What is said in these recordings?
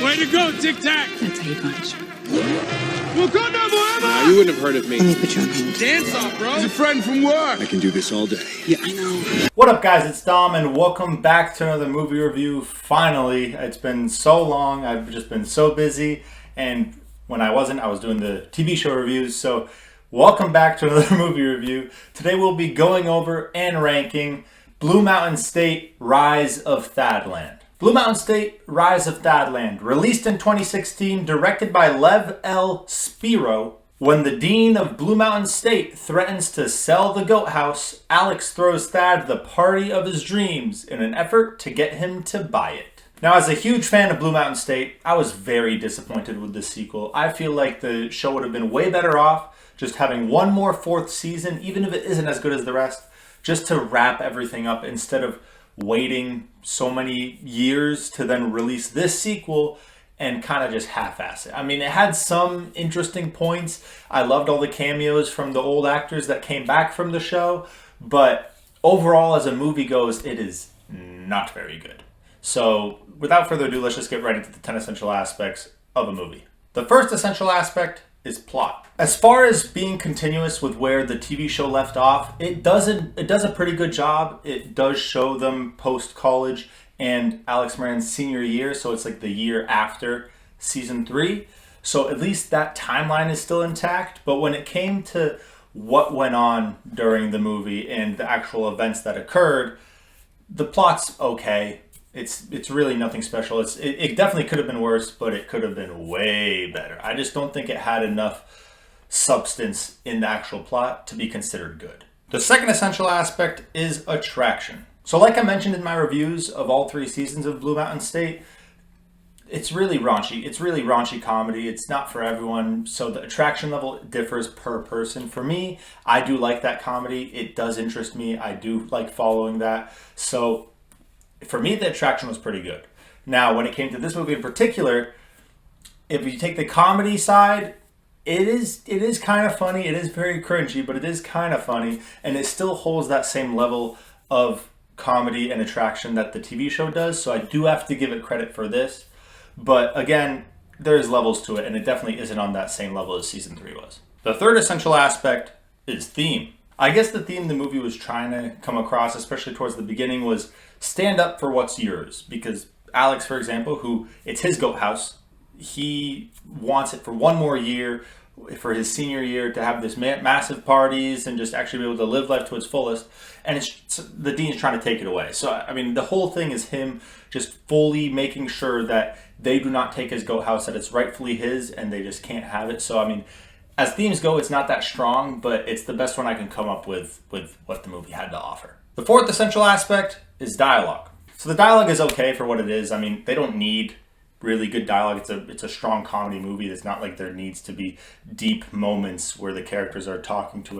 Way to go, Tic Tac! That's how you punch. Wakanda forever! You wouldn't have heard of me. Let me put you on hold. Dance off, bro! He's a friend from work! I can do this all day. Yeah, I know. What up, guys? It's Dom, and welcome back to another movie review. Finally, it's been so long. I've just been so busy, and when I wasn't, I was doing the TV show reviews. So, welcome back to another movie review. Today, we'll be going over and ranking Blue Mountain State: Rise of Thadland. Blue Mountain State: Rise of Thadland, released in 2016, directed by Lev L. Spiro. When the dean of Blue Mountain State threatens to sell the goat house, Alex throws Thad the party of his dreams in an effort to get him to buy it. Now, as a huge fan of Blue Mountain State, I was very disappointed with the sequel. I feel like the show would have been way better off just having one more fourth season, even if it isn't as good as the rest, just to wrap everything up instead of waiting so many years to then release this sequel and kind of just half-ass it. I mean, it had some interesting points. I loved all the cameos from the old actors that came back from the show, but overall, as a movie goes, it is not very good. So, without further ado, let's just get right into the 10 essential aspects of a movie. The first essential aspect is plot. As far as being continuous with where the TV show left off, it does a pretty good job. It does show them post-college and Alex Moran's senior year, so it's like the year after season 3. So at least that timeline is still intact, but when it came to what went on during the movie and the actual events that occurred, the plot's okay. It's really nothing special. It definitely could have been worse, but it could have been way better. I just don't think it had enough substance in the actual plot to be considered good. The second essential aspect is attraction. So like I mentioned in my reviews of all 3 seasons of Blue Mountain State, it's really raunchy. It's really raunchy comedy. It's not for everyone, so the attraction level differs per person. For me, I do like that comedy. It does interest me. I do like following that. So for me, the attraction was pretty good. Now, when it came to this movie in particular, if you take the comedy side, it is kind of funny. It is very cringy, but it is kind of funny, and it still holds that same level of comedy and attraction that the TV show does. So I do have to give it credit for this. But again, there's levels to it, and it definitely isn't on that same level as season 3 was. The third essential aspect is theme. I guess the theme the movie was trying to come across, especially towards the beginning, was stand up for what's yours. Because Alex, for example, who it's his goat house, he wants it for one more year, for his senior year, to have this massive parties and just actually be able to live life to its fullest. And the dean's trying to take it away. So, I mean, the whole thing is him just fully making sure that they do not take his goat house, that it's rightfully his, and they just can't have it. So, I mean, as themes go, it's not that strong, but it's the best one I can come up with what the movie had to offer. The fourth essential aspect is dialogue. So the dialogue is okay for what it is. I mean, they don't need really good dialogue. It's a strong comedy movie. It's not like there needs to be deep moments where the characters are talking to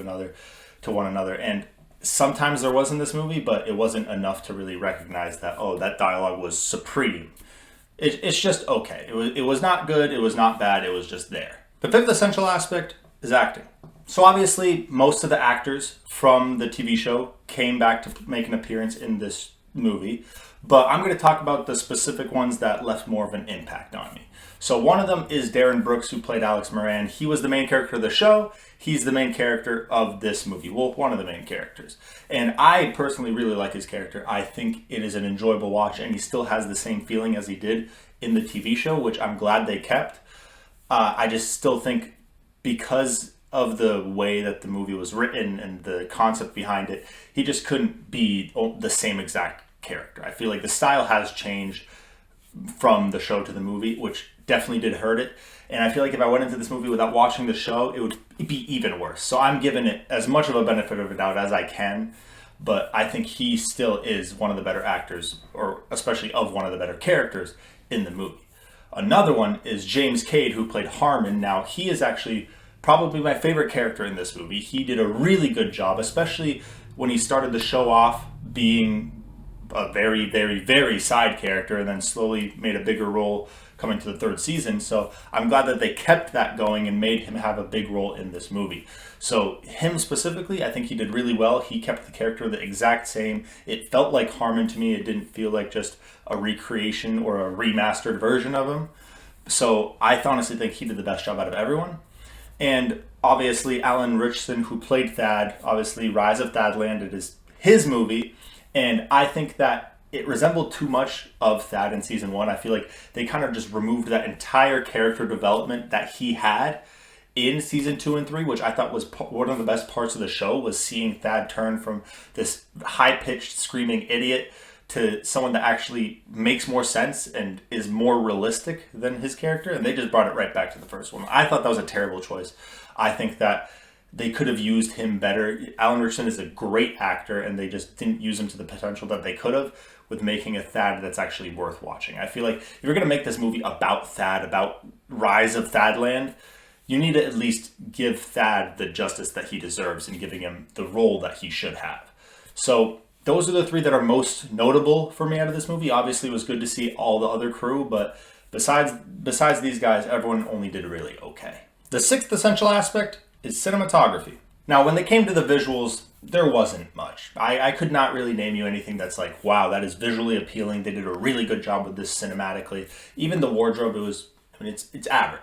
one another. And sometimes there was in this movie, but it wasn't enough to really recognize that, oh, that dialogue was supreme. It's just okay. It was not good. It was not bad. It was just there. The fifth essential aspect is acting. So obviously, most of the actors from the TV show came back to make an appearance in this movie, but I'm going to talk about the specific ones that left more of an impact on me. So one of them is Darren Brooks, who played Alex Moran. He was the main character of the show. He's the main character of this movie. Well, one of the main characters. And I personally really like his character. I think it is an enjoyable watch, and he still has the same feeling as he did in the TV show, which I'm glad they kept. I just still think because of the way that the movie was written and the concept behind it, he just couldn't be the same exact character. I feel like the style has changed from the show to the movie, which definitely did hurt it. And I feel like if I went into this movie without watching the show, it would be even worse. So I'm giving it as much of a benefit of a doubt as I can, but I think he still is one of the better actors, or especially of one of the better characters in the movie. Another one is James Cade, who played Harmon. Now, he is actually probably my favorite character in this movie. He did a really good job, especially when he started the show off being a very, very, very side character, and then slowly made a bigger role coming to the third season. So I'm glad that they kept that going and made him have a big role in this movie. So him specifically, I think he did really well. He kept the character the exact same. It felt like Harmon to me. It didn't feel like just a recreation or a remastered version of him. So I honestly think he did the best job out of everyone. And obviously Alan Ritchson, who played Thad, obviously Rise of Thadland, it is his movie. And I think that it resembled too much of Thad in season 1. I feel like they kind of just removed that entire character development that he had in season 2 and 3, which I thought was one of the best parts of the show, was seeing Thad turn from this high-pitched screaming idiot to someone that actually makes more sense and is more realistic than his character. And they just brought it right back to the first one. I thought that was a terrible choice. I think that they could have used him better. Alan Ritchson is a great actor, and they just didn't use him to the potential that they could have with making a Thad that's actually worth watching. I feel like if you're going to make this movie about Thad, about Rise of Thadland, you need to at least give Thad the justice that he deserves and giving him the role that he should have. So those are the 3 that are most notable for me out of this movie. Obviously, it was good to see all the other crew, but besides these guys, everyone only did really okay. The 6th essential aspect is cinematography. Now, when they came to the visuals, there wasn't much. I could not really name you anything that's like, wow, that is visually appealing. They did a really good job with this cinematically. Even the wardrobe, it's average.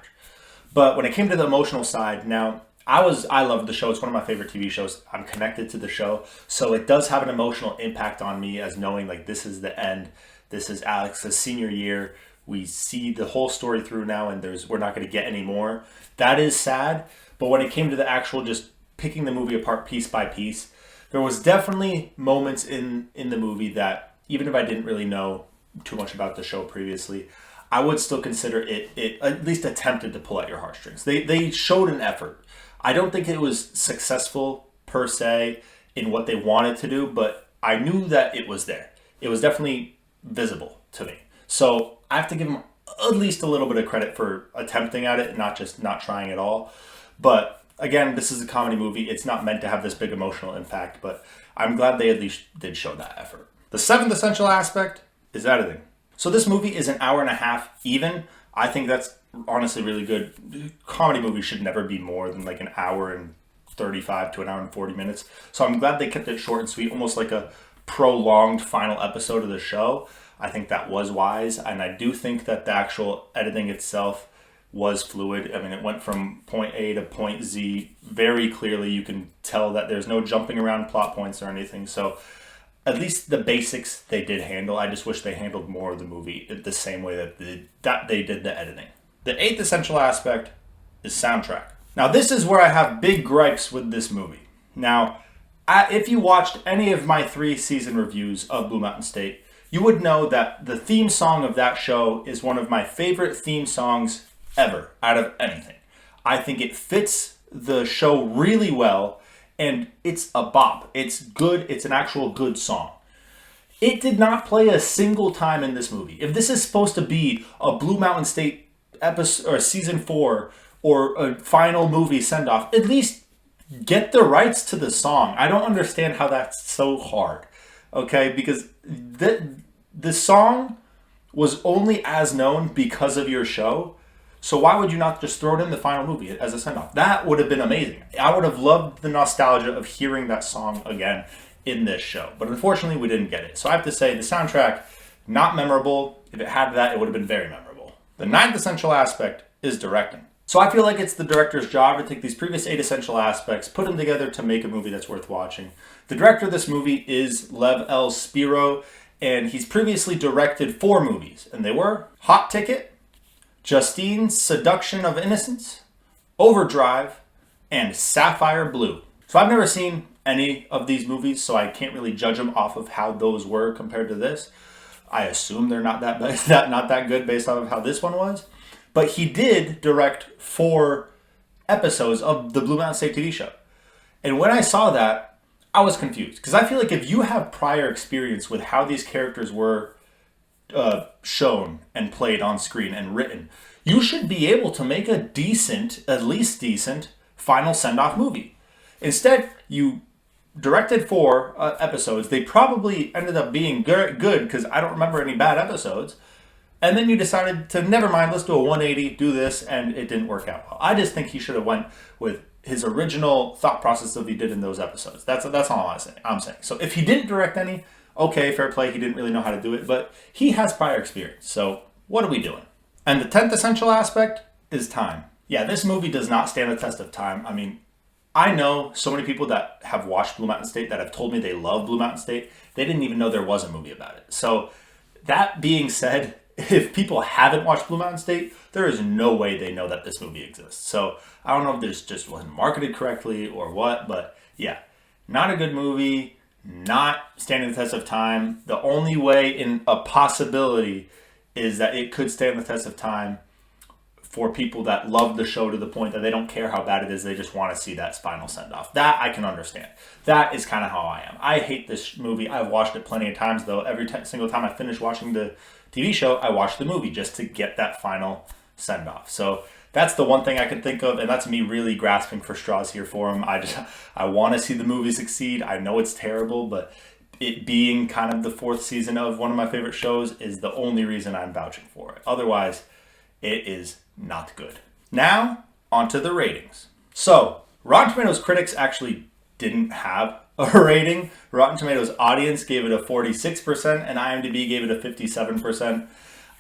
But when it came to the emotional side, now, I loved the show. It's one of my favorite TV shows. I'm connected to the show. So it does have an emotional impact on me, as knowing like this is the end. This is Alex's senior year. We see the whole story through now, and we're not going to get any more. That is sad. But when it came to the actual just picking the movie apart piece by piece, there was definitely moments in the movie that, even if I didn't really know too much about the show previously, I would still consider it at least attempted to pull at your heartstrings. They showed an effort. I don't think it was successful per se in what they wanted to do, but I knew that it was there. It was definitely visible to me. So I have to give them at least a little bit of credit for attempting at it, not just not trying at all. But again, this is a comedy movie. It's not meant to have this big emotional impact, but I'm glad they at least did show that effort. The 7th essential aspect is editing. So this movie is an hour and a half even. I think that's honestly really good. Comedy movies should never be more than like an hour and 35 to an hour and 40 minutes. So I'm glad they kept it short and sweet, almost like a prolonged final episode of the show. I think that was wise. And I do think that the actual editing itself was fluid. I mean, it went from point A to point Z very clearly. You can tell that there's no jumping around plot points or anything. So at least the basics they did handle. I just wish they handled more of the movie the same way that they did the editing. The 8th essential aspect is soundtrack. Now, this is where I have big gripes with this movie. Now, if you watched any of my 3 season reviews of Blue Mountain State, you would know that the theme song of that show is one of my favorite theme songs ever, out of anything. I think it fits the show really well, and it's a bop. It's good. It's an actual good song. It did not play a single time in this movie. If this is supposed to be a Blue Mountain State episode or season 4 or a final movie send-off, at least get the rights to the song. I don't understand how that's so hard. Okay, because the song was only as known because of your show. So why would you not just throw it in the final movie as a send-off? That would have been amazing. I would have loved the nostalgia of hearing that song again in this show. But unfortunately, we didn't get it. So I have to say, the soundtrack, not memorable. If it had that, it would have been very memorable. The 9th essential aspect is directing. So I feel like it's the director's job to take these previous 8 essential aspects, put them together to make a movie that's worth watching. The director of this movie is Lev L. Spiro, and he's previously directed 4 movies. And they were Hot Ticket, Justine's Seduction of Innocence, Overdrive, and Sapphire Blue. So I've never seen any of these movies, so I can't really judge them off of how those were compared to this. I assume they're not that not that good based off of how this one was. But he did direct 4 episodes of the Blue Mountain State TV show. And when I saw that, I was confused. Because I feel like if you have prior experience with how these characters were shown and played on screen and written, you should be able to make a decent, at least decent, final send-off movie. Instead, you directed 4 episodes. They probably ended up being good because I don't remember any bad episodes. And then you decided to, never mind, let's do a 180, do this, and it didn't work out well. I just think he should have went with his original thought process that he did in those episodes. That's all I'm saying. So if he didn't direct any, okay, fair play. He didn't really know how to do it, but he has prior experience. So what are we doing? And the 10th essential aspect is time. Yeah, this movie does not stand the test of time. I mean, I know so many people that have watched Blue Mountain State that have told me they love Blue Mountain State. They didn't even know there was a movie about it. So that being said, if people haven't watched Blue Mountain State, there is no way they know that this movie exists. So I don't know if this just wasn't marketed correctly or what, but yeah, not a good movie, not standing the test of time. The only way in a possibility is that it could stand the test of time for people that love the show to the point that they don't care how bad it is, they just want to see that final send-off. That I can understand. That is kind of how I am. I hate this movie. I've watched it plenty of times, though. Every single time I finish watching the TV show, I watch the movie just to get that final send-off. So that's the one thing I can think of, and that's me really grasping for straws here for him. I want to see the movie succeed. I know it's terrible, but it being kind of the 4th season of one of my favorite shows is the only reason I'm vouching for it. Otherwise, it is not good. Now, onto the ratings. So, Rotten Tomatoes critics actually didn't have a rating. Rotten Tomatoes audience gave it a 46%, and IMDb gave it a 57%.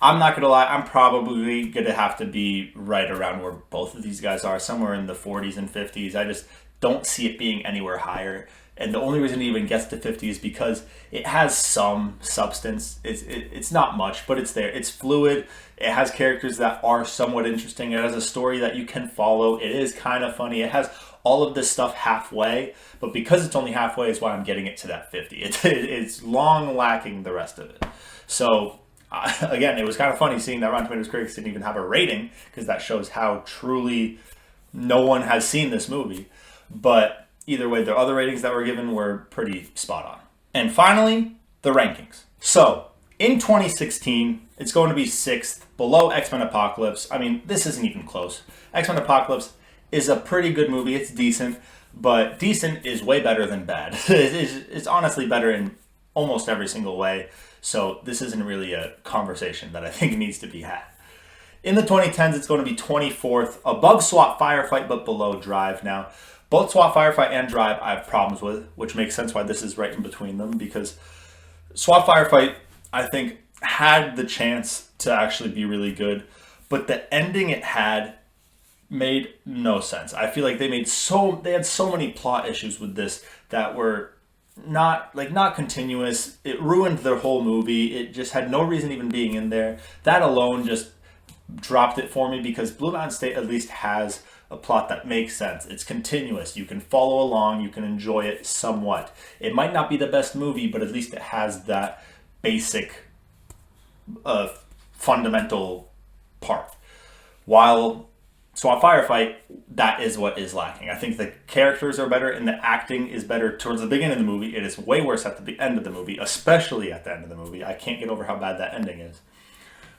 I'm not going to lie, I'm probably going to have to be right around where both of these guys are, somewhere in the 40s and 50s. I just don't see it being anywhere higher. And the only reason it even gets to 50 is because it has some substance. It's not much, but it's there. It's fluid. It has characters that are somewhat interesting. It has a story that you can follow. It is kind of funny. It has all of this stuff halfway, but because it's only halfway is why I'm getting it to that 50. It's long lacking the rest of it. So, again, it was kind of funny seeing that Rotten Tomatoes critics didn't even have a rating, because that shows how truly no one has seen this movie. But either way, the other ratings that were given were pretty spot on. And finally, the rankings. So, in 2016, it's going to be 6th, below X-Men Apocalypse. I mean, this isn't even close. X-Men Apocalypse is a pretty good movie. It's decent, but decent is way better than bad. It's honestly better in almost every single way. So this isn't really a conversation that I think needs to be had. In the 2010s, it's going to be 24th, above SWAT Firefight, but below Drive. Now, both SWAT Firefight and Drive I have problems with, which makes sense why this is right in between them, because SWAT Firefight, I think, had the chance to actually be really good, but the ending it had made no sense. I feel like they had so many plot issues with this that were not continuous. It ruined their whole movie. It just had no reason even being in there. That alone just dropped it for me, because Blue Mountain State at least has a plot that makes sense. It's continuous. You can follow along. You can enjoy it somewhat. It might not be the best movie, but at least it has that basic fundamental part. While SWAT Firefight, that is what is lacking. I think the characters are better and the acting is better towards the beginning of the movie. It is way worse at the end of the movie, especially at the end of the movie. I can't get over how bad that ending is.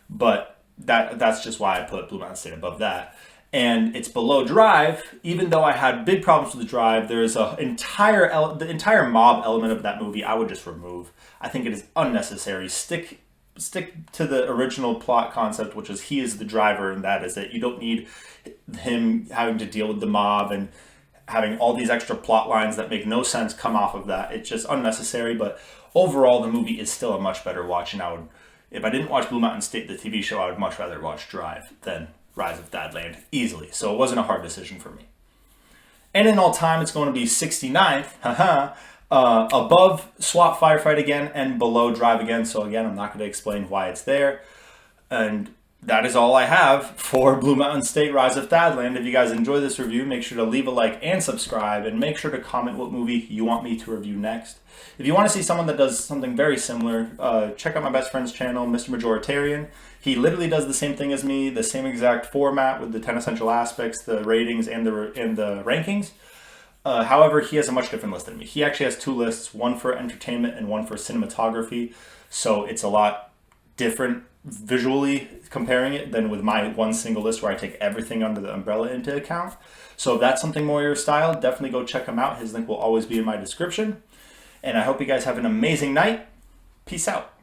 But that's just why I put Blue Mountain State above that. And it's below Drive, even though I had big problems with the Drive. There is the entire mob element of that movie I would just remove. I think it is unnecessary. Stick to the original plot concept, which is he is the driver, and that is it. You don't need him having to deal with the mob and having all these extra plot lines that make no sense come off of that. It's just unnecessary, but overall the movie is still a much better watch, and if I didn't watch Blue Mountain State, the TV show, I would much rather watch Drive than Rise of Thadland, easily. So it wasn't a hard decision for me. And in all time, it's going to be 69th, above SWAT Firefight again and below Drive again. So again, I'm not going to explain why it's there. And that is all I have for Blue Mountain State Rise of Thadland. If you guys enjoy this review, make sure to leave a like and subscribe, and make sure to comment what movie you want me to review next. If you want to see someone that does something very similar, check out my best friend's channel, Mr. Majoritarian. He literally does the same thing as me, the same exact format with the 10 essential aspects, the ratings, and the rankings. However, he has a much different list than me. He actually has 2 lists, one for entertainment and one for cinematography. So it's a lot different visually comparing it than with my one single list where I take everything under the umbrella into account. So if that's something more your style, definitely go check him out. His link will always be in my description. And I hope you guys have an amazing night. Peace out.